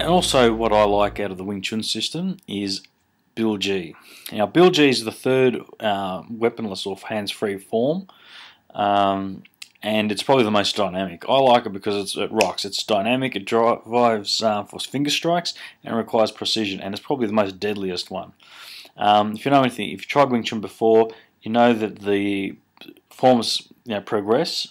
also what I like out of the Wing Chun system is Bill G. Now Bill G is the third weaponless or hands-free form, and it's probably the most dynamic. I like it because it rocks. It's dynamic, it drives for finger strikes, and requires precision, and it's probably the most deadliest one. If you know anything, if you tried Wing Chun before, you know that the forms progress.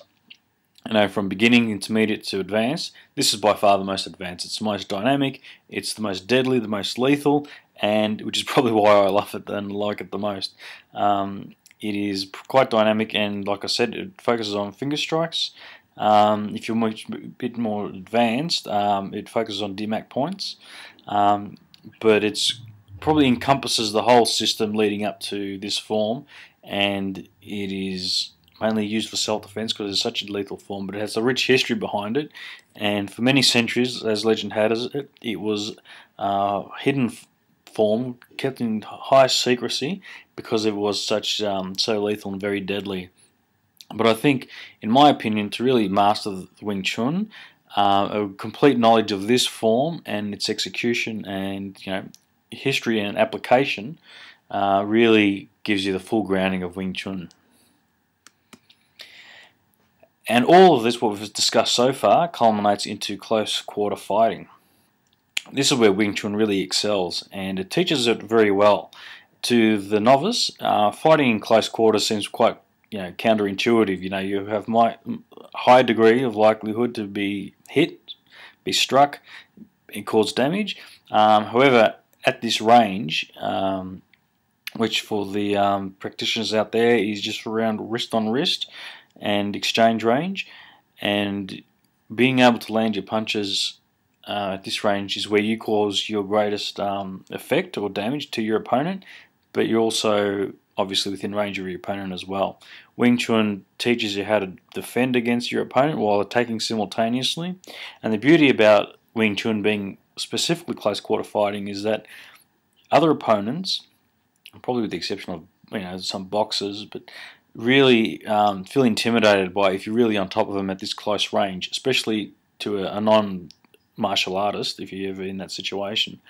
From beginning, intermediate to advanced. This is by far the most advanced. It's the most dynamic, it's the most deadly, the most lethal, and which is probably why I love it and like it the most. It is quite dynamic, and like I said, it focuses on finger strikes. If you're a bit more advanced, it focuses on DMAC points, but it's probably encompasses the whole system leading up to this form, and it is mainly used for self-defense because it's such a lethal form, but it has a rich history behind it, and for many centuries, as legend has it, it was hidden form, kept in high secrecy because it was such so lethal and very deadly. But I think, in my opinion, to really master the Wing Chun, a complete knowledge of this form and its execution and history and application really gives you the full grounding of Wing Chun. And all of this, what we've discussed so far, culminates into close quarter fighting. This is where Wing Chun really excels, and it teaches it very well. To the novice, fighting in close quarters seems quite counterintuitive. You have high degree of likelihood to be hit, be struck, and cause damage. However, at this range, which for the practitioners out there is just around wrist on wrist and exchange range, and being able to land your punches at this range is where you cause your greatest effect or damage to your opponent, but you're also obviously within range of your opponent as well. Wing Chun teaches you how to defend against your opponent while attacking simultaneously, and the beauty about Wing Chun being specifically close quarter fighting is that other opponents, probably with the exception of some boxers, but really feel intimidated by if you're really on top of them at this close range, especially to a non-martial artist if you're ever in that situation.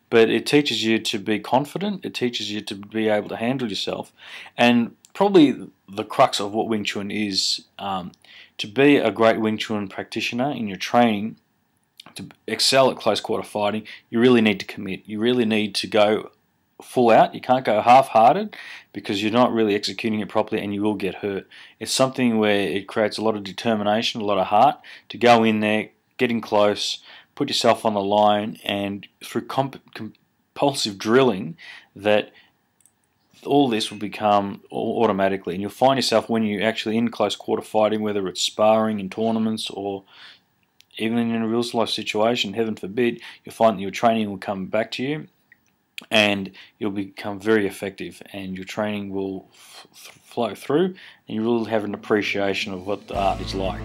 But it teaches you to be confident, it teaches you to be able to handle yourself, and probably the crux of what Wing Chun is, to be a great Wing Chun practitioner in your training, to excel at close quarter fighting, you really need to commit. You really need to go full out. You can't go half-hearted because you're not really executing it properly and you will get hurt. It's something where it creates a lot of determination, a lot of heart to go in there, get in close, put yourself on the line, and through compulsive drilling that all this will become automatically, and you'll find yourself when you're actually in close quarter fighting, whether it's sparring in tournaments or even in a real life situation, heaven forbid, you'll find that your training will come back to you and you'll become very effective, and your training will flow through, and you will have an appreciation of what the art is like.